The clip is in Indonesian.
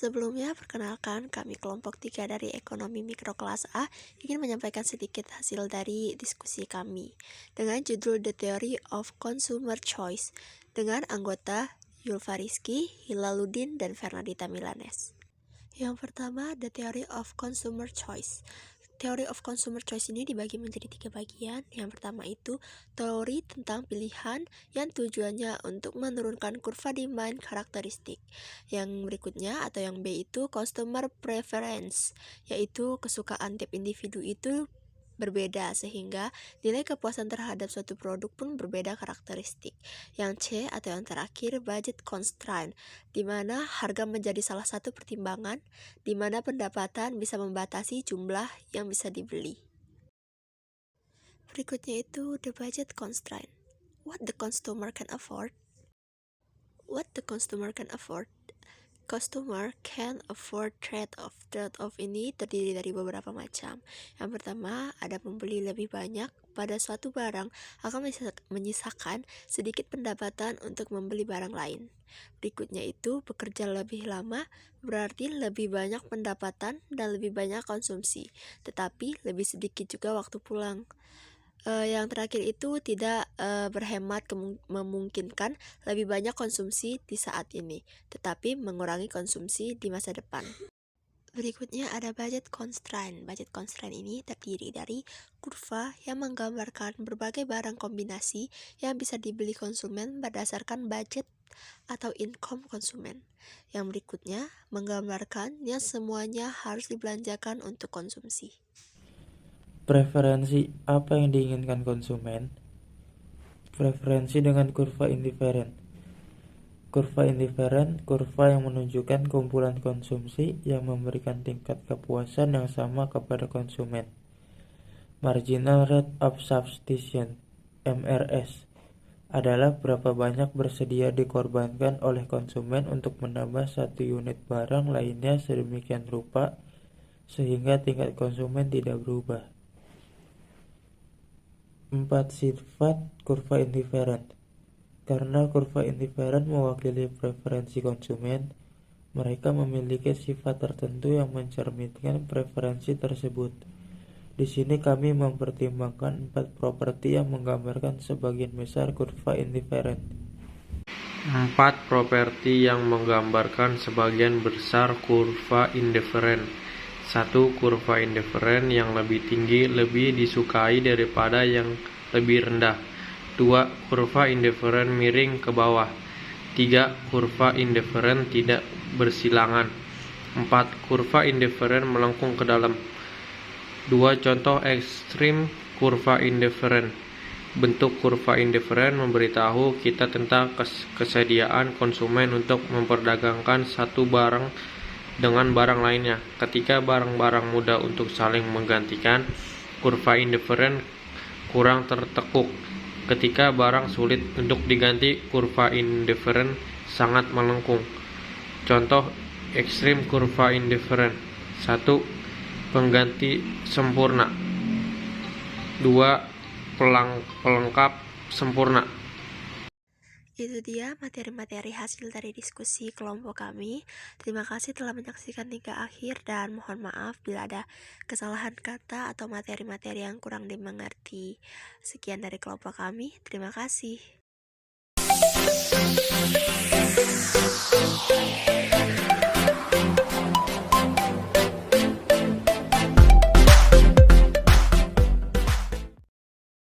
Sebelumnya, perkenalkan kami kelompok 3 dari Ekonomi Mikro kelas A ingin menyampaikan sedikit hasil dari diskusi kami dengan judul The Theory of Consumer Choice dengan anggota Yulfa Rizky, Hilaluddin, dan Fernandita Milanes. Yang pertama, The Theory of Consumer Choice. Theory of Consumer Choice ini dibagi menjadi 3 bagian. Yang pertama itu teori tentang pilihan yang tujuannya untuk menurunkan kurva demand karakteristik. Yang berikutnya atau yang B itu Customer Preference, yaitu kesukaan tiap individu itu berbeda sehingga nilai kepuasan terhadap suatu produk pun berbeda karakteristik. Yang C atau yang terakhir Budget Constraint, di mana harga menjadi salah satu pertimbangan, di mana pendapatan bisa membatasi jumlah yang bisa dibeli. Berikutnya itu the budget constraint. What the consumer can afford? What the consumer can afford? Customer can afford trade-off. Trade-off ini terdiri dari beberapa macam. Yang pertama, ada membeli lebih banyak pada suatu barang akan menyisakan sedikit pendapatan untuk membeli barang lain. Berikutnya itu, bekerja lebih lama berarti lebih banyak pendapatan dan lebih banyak konsumsi, tetapi lebih sedikit juga waktu pulang. Yang terakhir itu tidak berhemat memungkinkan lebih banyak konsumsi di saat ini, tetapi mengurangi konsumsi di masa depan. Berikutnya ada budget constraint. Budget constraint ini terdiri dari kurva yang menggambarkan berbagai barang kombinasi yang bisa dibeli konsumen berdasarkan budget atau income konsumen. Yang berikutnya menggambarkan yang semuanya harus dibelanjakan untuk konsumsi. Preferensi apa yang diinginkan konsumen? Preferensi dengan kurva indiferen. Kurva indiferen, kurva yang menunjukkan kumpulan konsumsi yang memberikan tingkat kepuasan yang sama kepada konsumen. Marginal Rate of Substitution, MRS, adalah berapa banyak bersedia dikorbankan oleh konsumen untuk menambah satu unit barang lainnya sedemikian rupa sehingga tingkat konsumen tidak berubah. 4 sifat kurva indiferen. Karena kurva indiferen mewakili preferensi konsumen, mereka memiliki sifat tertentu yang mencerminkan preferensi tersebut. Di sini kami mempertimbangkan 4 properti yang menggambarkan sebagian besar kurva indiferen. 4 properti yang menggambarkan sebagian besar kurva indiferen. 1. Kurva indiferen yang lebih tinggi lebih disukai daripada yang lebih rendah. 2. Kurva indiferen miring ke bawah. 3. Kurva indiferen tidak bersilangan. 4. Kurva indiferen melengkung ke dalam. 2 contoh ekstrim kurva indiferen. Bentuk kurva indiferen memberitahu kita tentang kesediaan konsumen untuk memperdagangkan satu barang dengan barang lainnya. Ketika barang-barang mudah untuk saling menggantikan, kurva indiferen kurang tertekuk. Ketika barang sulit untuk diganti, kurva indiferen sangat melengkung. Contoh ekstrim kurva indiferen. 1. Pengganti sempurna. 2. Pelengkap sempurna. Itu dia materi-materi hasil dari diskusi kelompok kami. Terima kasih telah menyaksikan hingga akhir dan mohon maaf bila ada kesalahan kata atau materi-materi yang kurang dimengerti. Sekian dari kelompok kami. Terima kasih.